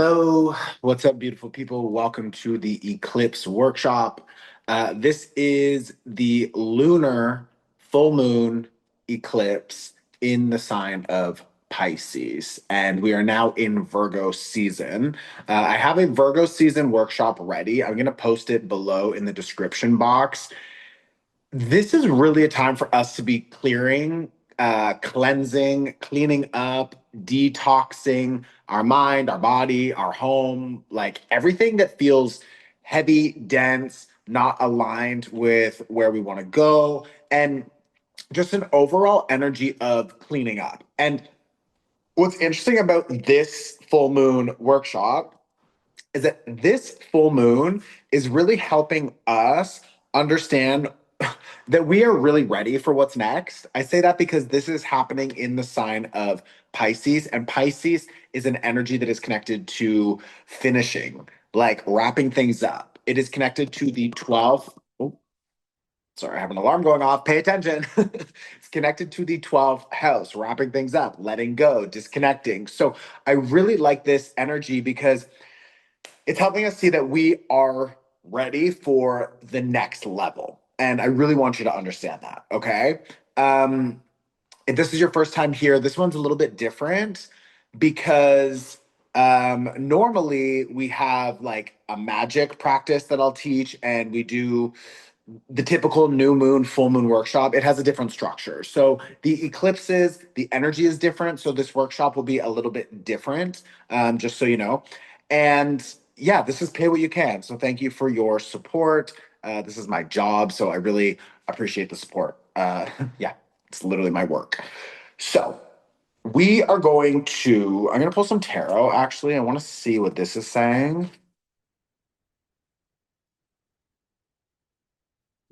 Hello, what's up, beautiful people? Welcome to the Eclipse workshop. This is the lunar full moon eclipse in the sign of Pisces, and we are now in Virgo season. I have a Virgo season workshop ready. I'm going to post it below in the description box. This is really a time for us to be clearing, cleansing, cleaning up, detoxing our mind, our body, our home, like everything that feels heavy, dense, not aligned with where we want to go, and just an overall energy of cleaning up. And what's interesting about this full moon workshop is that this full moon is really helping us understand that we are really ready for what's next. I say that because this is happening in the sign of Pisces, and Pisces is an energy that is connected to finishing, like wrapping things up. It is connected to the 12th. Oh, sorry, I have an alarm going off. Pay attention. It's connected to the 12th house, wrapping things up, letting go, disconnecting. So I really like this energy because it's helping us see that we are ready for the next level. And I really want you to understand that. Okay. Um, if this is your first time here, this one's a little bit different because normally we have like a magic practice that I'll teach, and we do the typical new moon, full moon workshop. It has a different structure. So the eclipses, the energy is different. So this workshop will be a little bit different, just so you know. And yeah, this is pay what you can. So thank you for your support. This is my job. So I really appreciate the support. Yeah, it's literally my work. So I'm going to pull some tarot actually. I want to see what this is saying.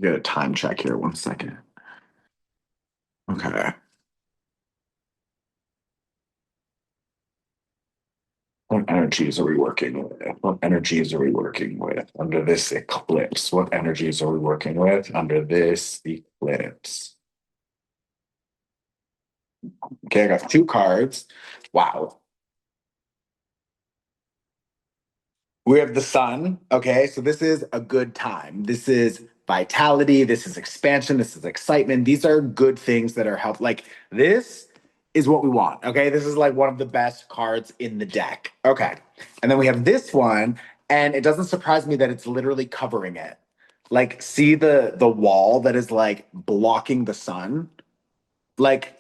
Get a time check here. 1 second. Okay. What energies are we working with? What energies are we working with under this eclipse? What energies are we working with under this eclipse? Okay, I got two cards. Wow. We have the sun. Okay, so this is a good time. This is vitality. This is expansion. This is excitement. These are good things that are help. Like this is what we want. Okay, this is like one of the best cards in the deck. Okay, and then we have this one, and it doesn't surprise me that it's literally covering it. Like, see the wall that is like blocking the sun. Like,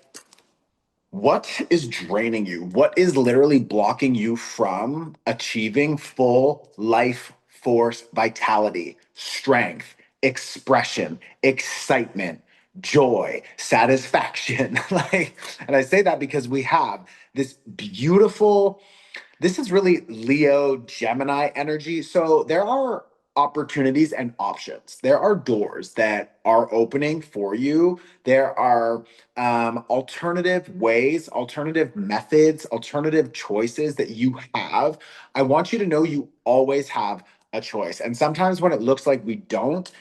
what is draining you? What is literally blocking you from achieving full life force vitality, strength, expression, excitement, joy, satisfaction? Like, and I say that because we have this beautiful, this is really Leo Gemini energy. So there are opportunities and options. There are doors that are opening for you. There are alternative ways, alternative methods, alternative choices that you have. I want you to know you always have a choice. And sometimes when it looks like we don't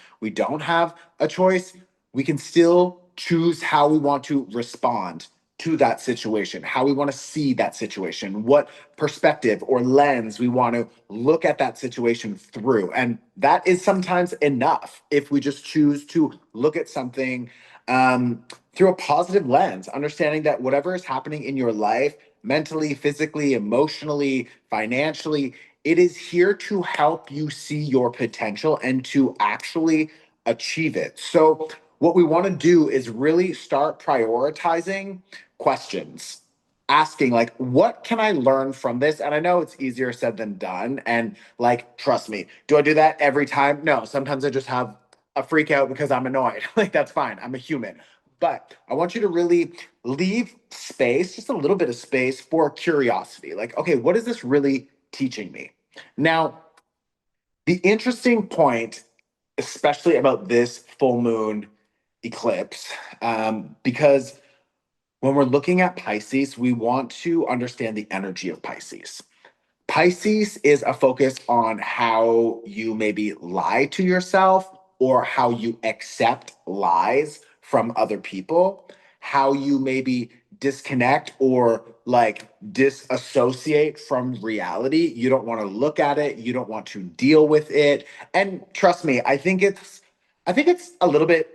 have a choice, we can still choose how we want to respond to that situation, how we want to see that situation, what perspective or lens we want to look at that situation through. And that is sometimes enough if we just choose to look at something through a positive lens, understanding that whatever is happening in your life, mentally, physically, emotionally, financially, it is here to help you see your potential and to actually achieve it. So, what we want to do is really start prioritizing questions, asking like, what can I learn from this? And I know it's easier said than done, and like, trust me, do I do that every time? No, sometimes I just have a freak out because I'm annoyed. Like, that's fine, I'm a human. But I want you to really leave space, just a little bit of space, for curiosity. Like, okay, what is this really teaching me? Now, the interesting point, especially about this full moon eclipse, because when we're looking at Pisces, we want to understand the energy of Pisces. Pisces is a focus on how you maybe lie to yourself or how you accept lies from other people, how you maybe disconnect or like disassociate from reality. You don't want to look at it. You don't want to deal with it. And trust me, I think it's a little bit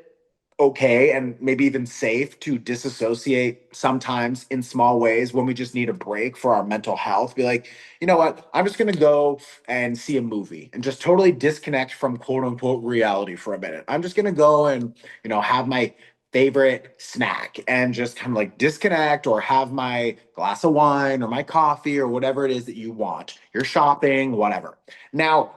okay and maybe even safe to disassociate sometimes in small ways when we just need a break for our mental health. Be like, you know what? I'm just going to go and see a movie and just totally disconnect from quote unquote reality for a minute. I'm just going to go and, have my favorite snack and just kind of like disconnect, or have my glass of wine or my coffee or whatever it is that you want. You're shopping, whatever. Now,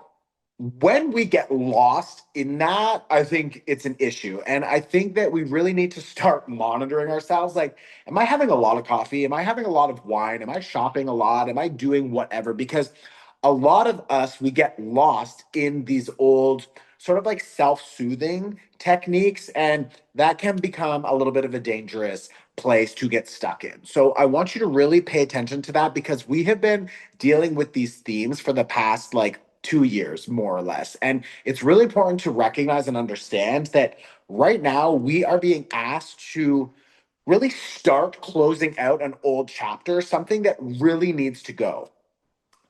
when we get lost in that, I think it's an issue. And I think that we really need to start monitoring ourselves. Like, am I having a lot of coffee? Am I having a lot of wine? Am I shopping a lot? Am I doing whatever? Because a lot of us, we get lost in these old sort of like self-soothing techniques, and that can become a little bit of a dangerous place to get stuck in. So I want you to really pay attention to that, because we have been dealing with these themes for the past like 2 years, more or less. And it's really important to recognize and understand that right now we are being asked to really start closing out an old chapter, something that really needs to go.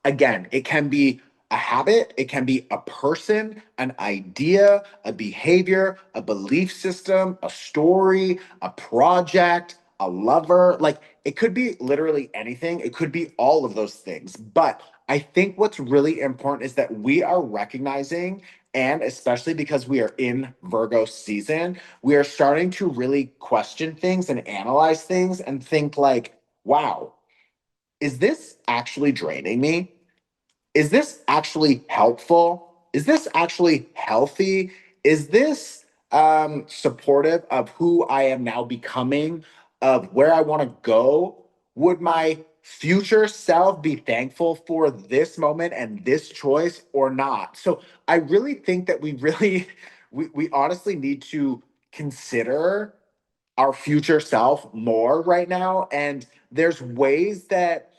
Again, it can be a habit, it can be a person, an idea, a behavior, a belief system, a story, a project, a lover. Like, it could be literally anything, it could be all of those things. But I think what's really important is that we are recognizing, and especially because we are in Virgo season, we are starting to really question things and analyze things and think like, wow, is this actually draining me? Is this actually helpful? Is this actually healthy? Is this supportive of who I am now becoming, of where I want to go? Would my future self be thankful for this moment and this choice or not? So I really think that we really, we honestly need to consider our future self more right now. And there's ways that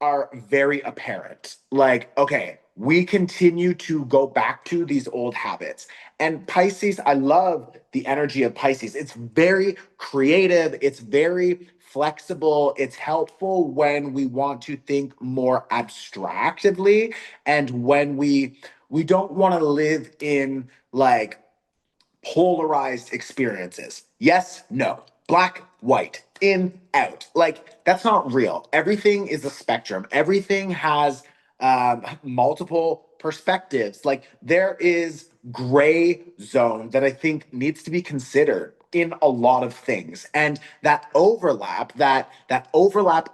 are very apparent. Like, okay, we continue to go back to these old habits. And Pisces, I love the energy of Pisces. It's very creative, it's very flexible, it's helpful when we want to think more abstractively, and when we don't want to live in like polarized experiences. Yes, no, black, white, in, out. Like, that's not real. Everything is a spectrum, everything has multiple perspectives. Like, there is gray zone that I think needs to be considered in a lot of things, and that overlap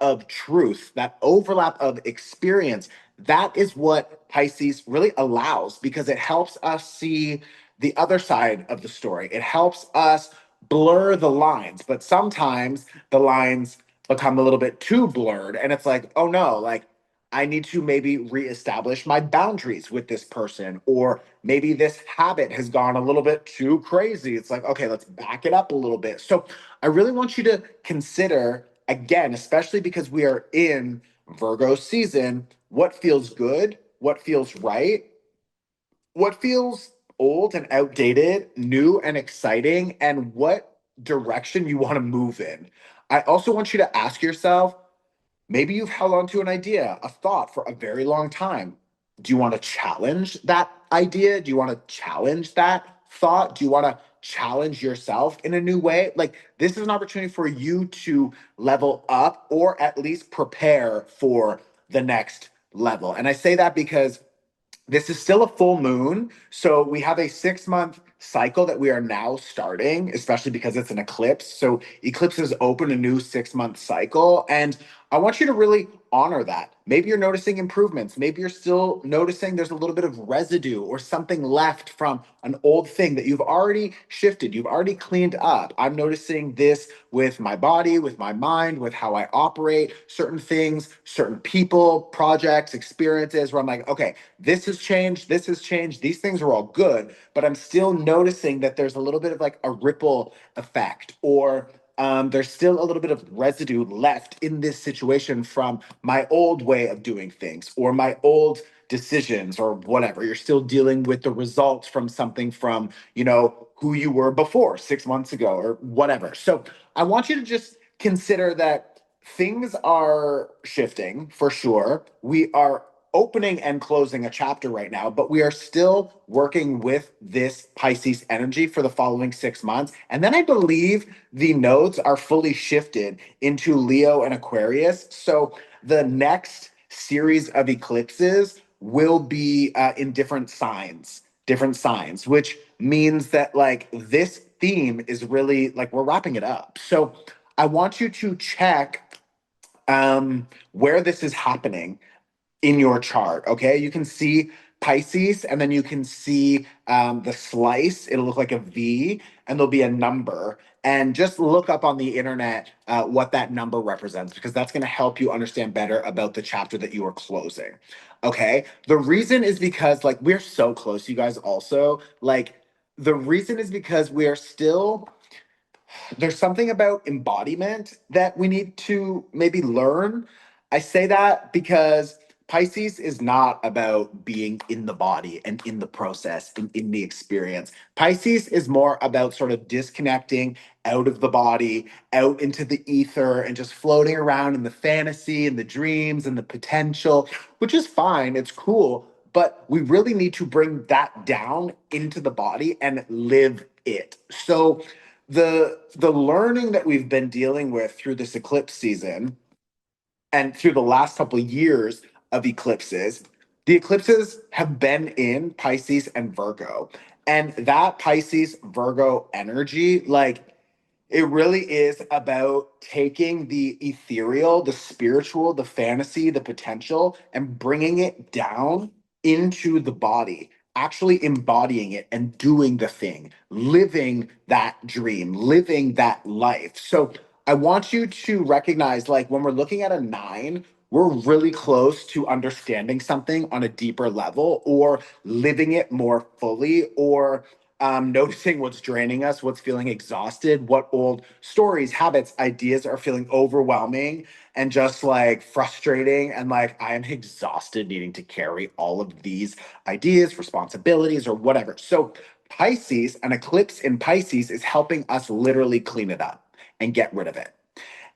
of truth, that overlap of experience, that is what Pisces really allows, because it helps us see the other side of the story. It helps us blur the lines, but sometimes the lines become a little bit too blurred, and it's like, oh no, like, I need to maybe reestablish my boundaries with this person, or maybe this habit has gone a little bit too crazy. It's like, okay, let's back it up a little bit. So I really want you to consider, again, especially because we are in Virgo season, what feels good, what feels right, what feels old and outdated, new and exciting, and what direction you want to move in. I also want you to ask yourself, maybe you've held on to an idea, a thought for a very long time. Do you want to challenge that idea? Do you want to challenge that thought? Do you want to challenge yourself in a new way? Like, this is an opportunity for you to level up, or at least prepare for the next level. And I say that because this is still a full moon. So we have a 6 month cycle that we are now starting, especially because it's an eclipse. So eclipses open a new 6 month cycle. And I want you to really honor that. Maybe you're noticing improvements. Maybe you're still noticing there's a little bit of residue or something left from an old thing that you've already shifted, you've already cleaned up. I'm noticing this with my body, with my mind, with how I operate, certain things, certain people, projects, experiences, where I'm like, okay, this has changed, this has changed, these things are all good, but I'm still noticing that there's a little bit of like a ripple effect, or there's still a little bit of residue left in this situation from my old way of doing things, or my old decisions, or whatever. You're still dealing with the results from something from, who you were before 6 months ago, or whatever. So I want you to just consider that things are shifting for sure. We are opening and closing a chapter right now, but we are still working with this Pisces energy for the following 6 months. And then I believe the nodes are fully shifted into Leo and Aquarius. So the next series of eclipses will be in different signs, which means that like this theme is really like we're wrapping it up. So I want you to check where this is happening in your chart. Okay, you can see Pisces, and then you can see the slice. It'll look like a V, and there'll be a number. And just look up on the internet what that number represents, because that's going to help you understand better about the chapter that you are closing. Okay, the reason is because like we're so close, you guys. Also, like the reason is because we are still there's something about embodiment that we need to maybe learn. I say that because Pisces is not about being in the body and in the process and in the experience. Pisces is more about sort of disconnecting out of the body, out into the ether, and just floating around in the fantasy and the dreams and the potential, which is fine. It's cool. But we really need to bring that down into the body and live it. So, the learning that we've been dealing with through this eclipse season and through the last couple of years of eclipses, the eclipses have been in Pisces and Virgo. And that Pisces Virgo energy, like it really is about taking the ethereal, the spiritual, the fantasy, the potential, and bringing it down into the body, actually embodying it and doing the thing, living that dream, living that life. So I want you to recognize like when we're looking at a nine, we're really close to understanding something on a deeper level or living it more fully or noticing what's draining us, what's feeling exhausted, what old stories, habits, ideas are feeling overwhelming and just like frustrating. And like, I am exhausted needing to carry all of these ideas, responsibilities, or whatever. So, Pisces, an eclipse in Pisces is helping us literally clean it up and get rid of it.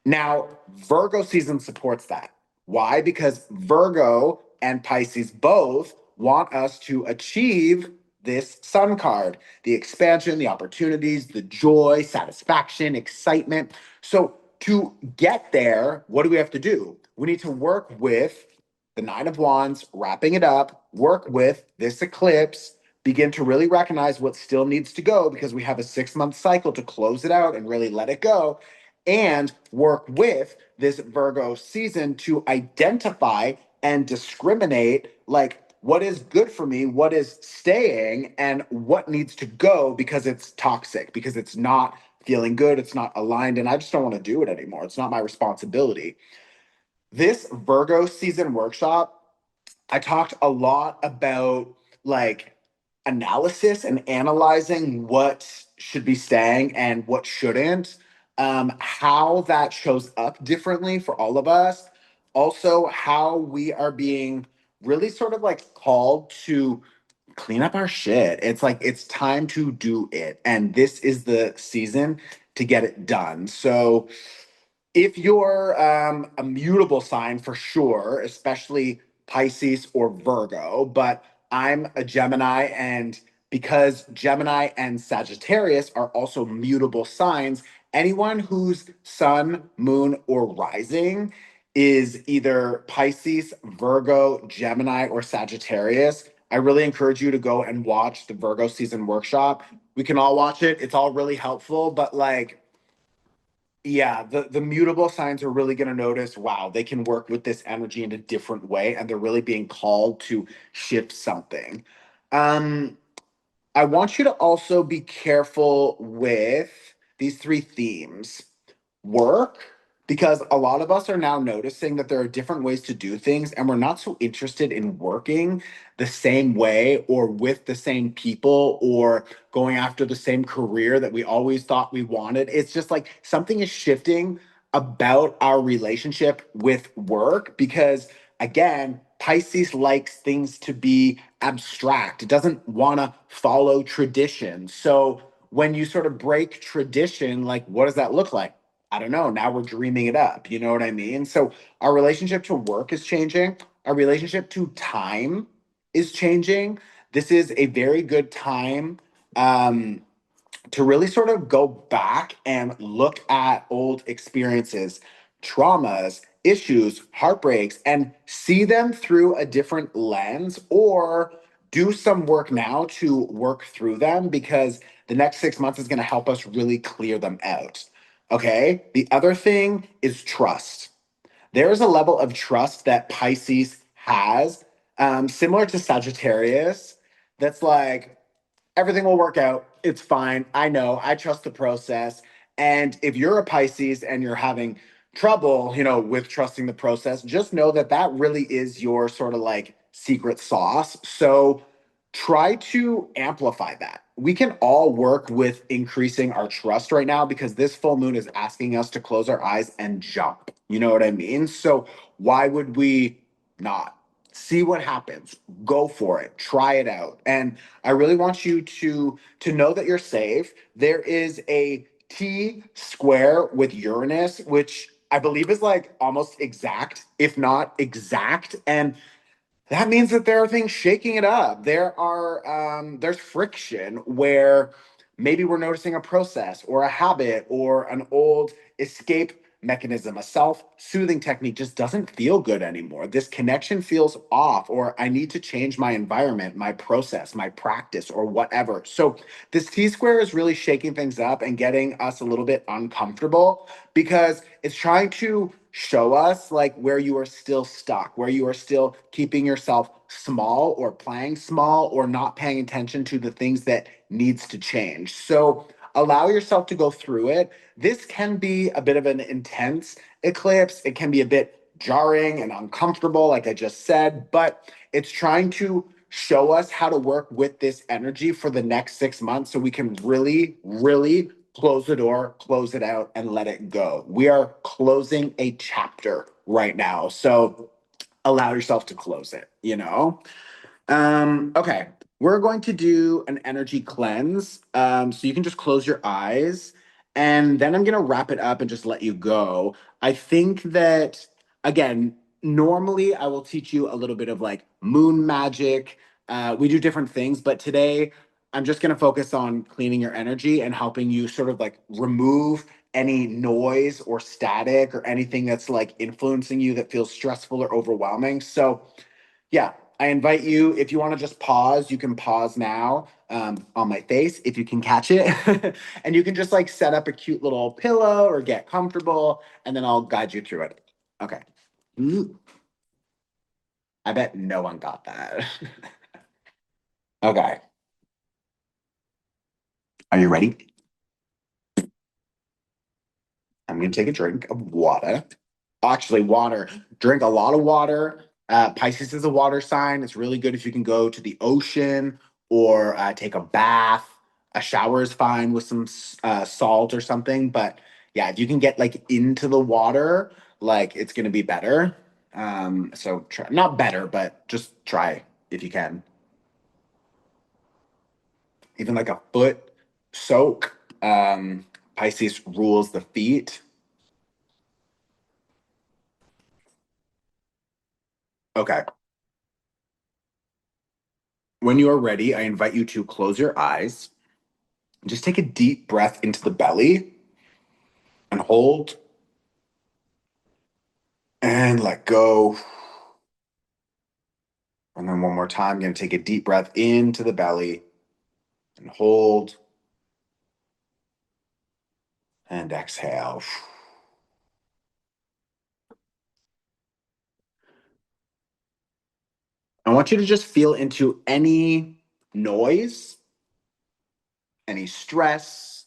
Now, Virgo season supports that. Why? Because Virgo and Pisces both want us to achieve this sun card, the expansion, the opportunities, the joy, satisfaction, excitement. So, to get there, what do we have to do? We need to work with the Nine of Wands, wrapping it up, work with this eclipse, begin to really recognize what still needs to go because we have a 6 month cycle to close it out and really let it go and work with this Virgo season to identify and discriminate like what is good for me, what is staying, and what needs to go because it's toxic, because it's not feeling good, it's not aligned, and I just don't want to do it anymore. It's not my responsibility. This Virgo season workshop I talked a lot about like analysis and analyzing what should be staying and what shouldn't, how that shows up differently for all of us. Also, how we are being really sort of like called to clean up our shit. It's like it's time to do it. And this is the season to get it done. So, if you're a mutable sign for sure, especially Pisces or Virgo, but I'm a Gemini, and because Gemini and Sagittarius are also mutable signs, anyone whose sun, moon, or rising is either Pisces, Virgo, Gemini, or Sagittarius, I really encourage you to go and watch the Virgo season workshop. We can all watch it, it's all really helpful, but like, yeah, the mutable signs are really going to notice, wow, they can work with this energy in a different way and they're really being called to shift something. Um I want you to also be careful with these three themes. Work, because a lot of us are now noticing that there are different ways to do things, and we're not so interested in working the same way or with the same people or going after the same career that we always thought we wanted. It's just like something is shifting about our relationship with work because, again, Pisces likes things to be abstract. It doesn't want to follow tradition. So when you sort of break tradition, like what does that look like? I don't know, now we're dreaming it up. You know what I mean? So our relationship to work is changing. Our relationship to time is changing. This is a very good time um, to really sort of go back and look at old experiences, traumas, issues, heartbreaks, and see them through a different lens, or do some work now to work through them, because the next 6 months is going to help us really clear them out. Okay. The other thing is trust. There is a level of trust that Pisces has, similar to Sagittarius, that's like, everything will work out. It's fine. I know. I trust the process. And if you're a Pisces and you're having trouble, with trusting the process, just know that that really is your sort of like secret sauce. So try to amplify that. We can all work with increasing our trust right now, because this full moon is asking us to close our eyes and jump. You know what I mean? So why would we not? See what happens. Go for it. Try it out. And I really want you to know that you're safe. There is a T square with Uranus, which I believe is like almost exact, if not exact. And that means that there are things shaking it up. There's friction where maybe we're noticing a process or a habit or an old escape mechanism, a self-soothing technique just doesn't feel good anymore. This connection feels off, or I need to change my environment, my process, my practice, or whatever. So this T square is really shaking things up and getting us a little bit uncomfortable, because it's trying to show us like where you are still stuck, where you are still keeping yourself small or playing small or not paying attention to the things that needs to change. So allow yourself to go through it. This can be a bit of an intense eclipse. It can be a bit jarring and uncomfortable, like I just said, but it's trying to show us how to work with this energy for the next 6 months, so we can really, really close the door, close it out, and let it go. We are closing a chapter right now. So allow yourself to close it. Okay, we're going to do an energy cleanse. So you can just close your eyes, and then I'm gonna wrap it up and just let you go. I think that, again, normally I will teach you a little bit of like moon magic. We do different things, but today I'm just gonna focus on cleaning your energy and helping you sort of like remove any noise or static or anything that's like influencing you that feels stressful or overwhelming. So yeah, I invite you, if you want to just pause, you can pause now, on my face if you can catch it. And you can just like set up a cute little pillow or get comfortable, and then I'll guide you through it. Okay. Ooh, I bet no one got that. Okay. Are you ready? I'm going to take a drink of water. Actually, water. Drink a lot of water. Pisces is a water sign. It's really good if you can go to the ocean or take a bath. A shower is fine with some salt or something. But yeah, if you can get like into the water, like it's going to be better. So try, not better, but just try if you can. Even like a foot soak. Pisces rules the feet. Okay. When you are ready, I invite you to close your eyes. Just take a deep breath into the belly and hold and let go. And then one more time, I'm going to take a deep breath into the belly and hold and exhale. I want you to just feel into any noise, any stress,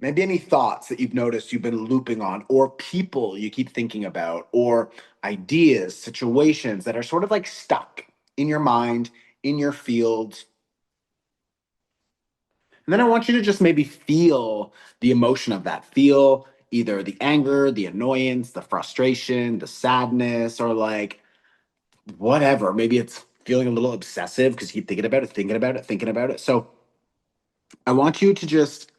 maybe any thoughts that you've noticed you've been looping on, or people you keep thinking about, or ideas, situations that are sort of like stuck in your mind, in your field. And then I want you to just maybe feel the emotion of that. Feel either the anger, the annoyance, the frustration, the sadness, or like whatever. Maybe it's feeling a little obsessive because you keep thinking about it, thinking about it, thinking about it. So I want you to just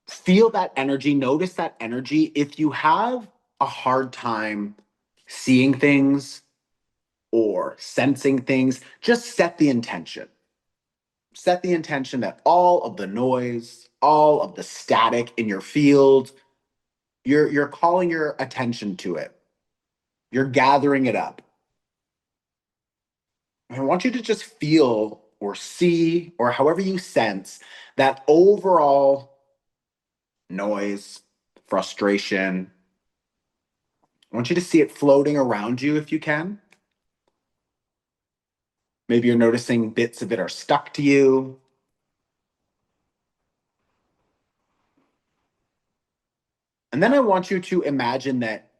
Feel that energy, notice that energy. If you have a hard time seeing things or sensing things, just set the intention. Set the intention that all of the noise, all of the static in your field, you're calling your attention to it. You're gathering it up. I want you to just feel or see or however you sense that overall noise, frustration. I want you to see it floating around you if you can. Maybe you're noticing bits of it are stuck to you. And then I want you to imagine that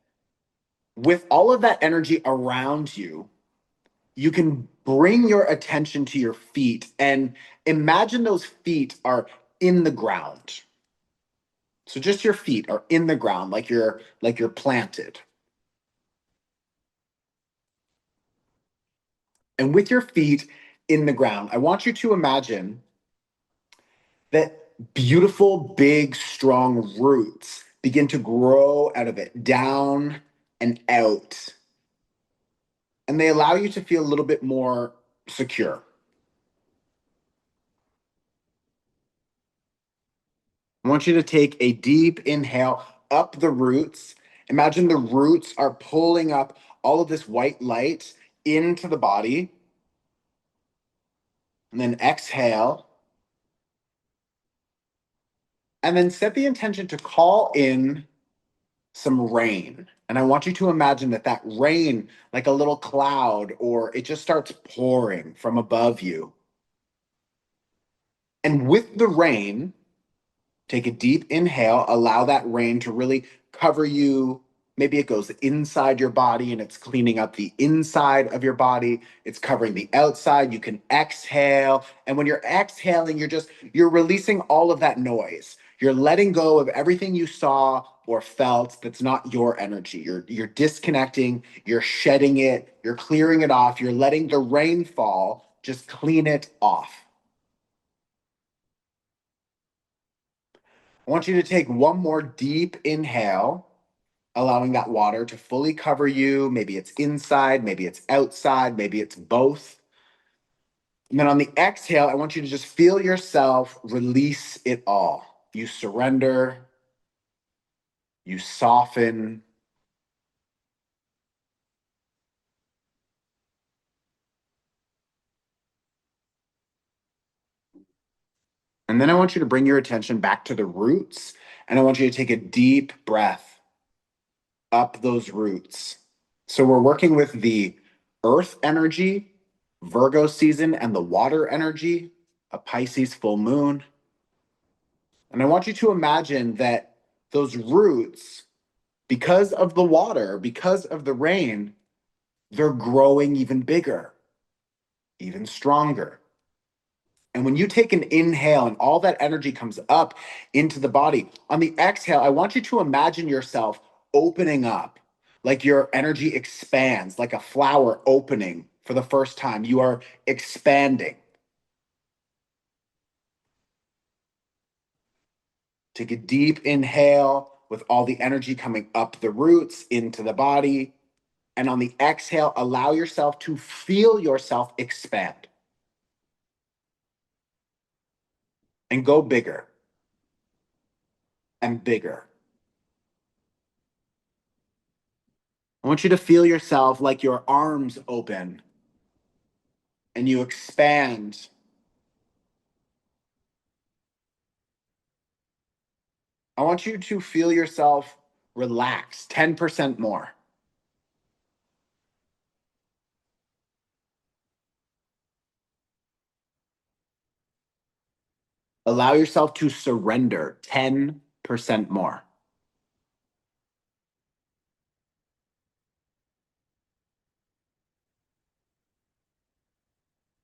with all of that energy around you, you can bring your attention to your feet and imagine those feet are in the ground. So just your feet are in the ground like you're planted. And with your feet in the ground, I want you to imagine that beautiful, big, strong roots begin to grow out of it, down and out. And they allow you to feel a little bit more secure. I want you to take a deep inhale up the roots. Imagine the roots are pulling up all of this white light into the body. And then exhale. And then set the intention to call in some rain. And I want you to imagine that that rain, like a little cloud, or it just starts pouring from above you. And with the rain, take a deep inhale, allow that rain to really cover you. Maybe it goes inside your body and it's cleaning up the inside of your body. It's covering the outside. You can exhale. And when you're exhaling, you're releasing all of that noise. You're letting go of everything you saw or felt that's not your energy. You're disconnecting, you're shedding it, you're clearing it off, you're letting the rain fall, just clean it off. I want you to take one more deep inhale, allowing that water to fully cover you. Maybe it's inside, maybe it's outside, maybe it's both. And then on the exhale, I want you to just feel yourself release it all. You surrender, you soften. And then I want you to bring your attention back to the roots. And I want you to take a deep breath up those roots. So we're working with the earth energy, Virgo season, and the water energy, a Pisces full moon. And I want you to imagine that those roots, because of the water, because of the rain, they're growing even bigger, even stronger. And when you take an inhale and all that energy comes up into the body, on the exhale, I want you to imagine yourself opening up, like your energy expands, like a flower opening for the first time. You are expanding. Take a deep inhale with all the energy coming up the roots into the body. And on the exhale, allow yourself to feel yourself expand and go bigger and bigger. I want you to feel yourself like your arms open and you expand. I want you to feel yourself relax 10% more. Allow yourself to surrender 10% more.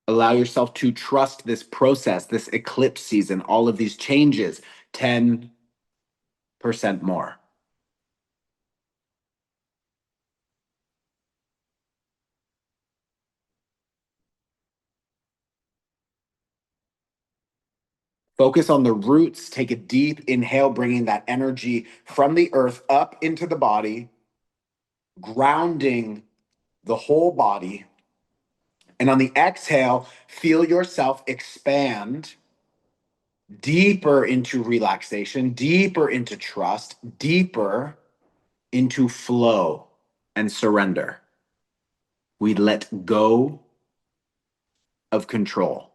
Allow yourself to trust this process, this eclipse season, all of these changes 10% more. Focus on the roots. Take a deep inhale, bringing that energy from the earth up into the body, grounding the whole body. And on the exhale, feel yourself expand deeper into relaxation, deeper into trust, deeper into flow and surrender. We let go of control.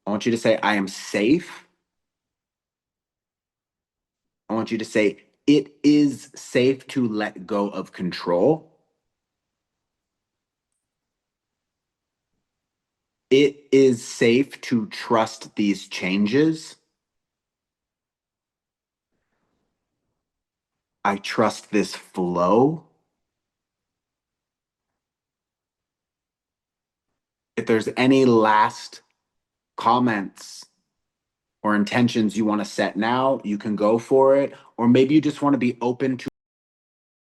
I want you to say, I am safe. I want you to say, it is safe to let go of control. It is safe to trust these changes. I trust this flow. If there's any last comments or intentions you want to set now, you can go for it. Or maybe you just want to be open to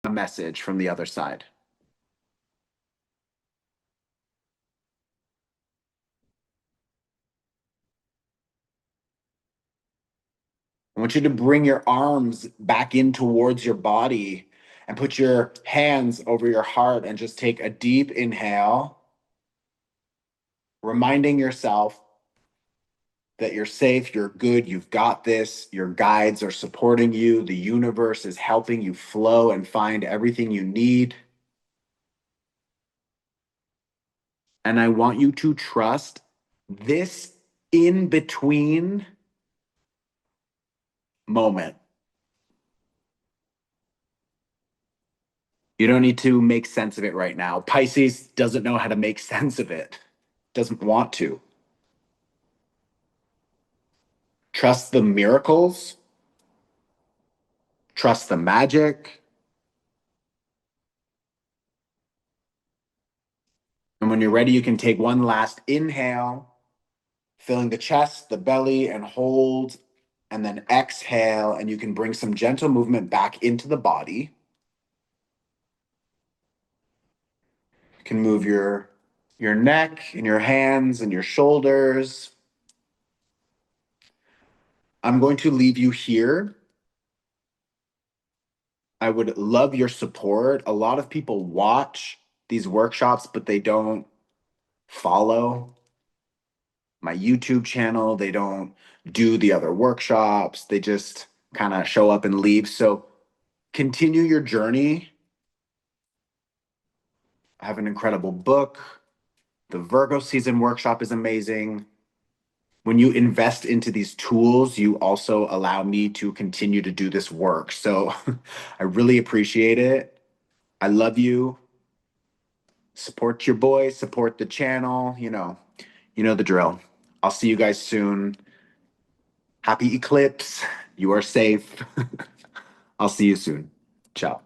a message from the other side. I want you to bring your arms back in towards your body and put your hands over your heart and just take a deep inhale, reminding yourself that you're safe, you're good, you've got this, your guides are supporting you, the universe is helping you flow and find everything you need. And I want you to trust this in between moment. You don't need to make sense of it right now. Pisces doesn't know how to make sense of it, doesn't want to. Trust the miracles, trust the magic. And when you're ready, you can take one last inhale, filling the chest, the belly, and hold. And then exhale, and you can bring some gentle movement back into the body. You can move your neck and your hands and your shoulders. I'm going to leave you here. I would love your support. A lot of people watch these workshops, but they don't follow my YouTube channel. They don't do the other workshops. They just kind of show up and leave. So continue your journey. I have an incredible book. The Virgo season workshop is amazing. When you invest into these tools, you also allow me to continue to do this work. So I really appreciate it. I love you. Support your boy, support the channel. You know the drill. I'll see you guys soon. Happy eclipse. You are safe. I'll see you soon. Ciao.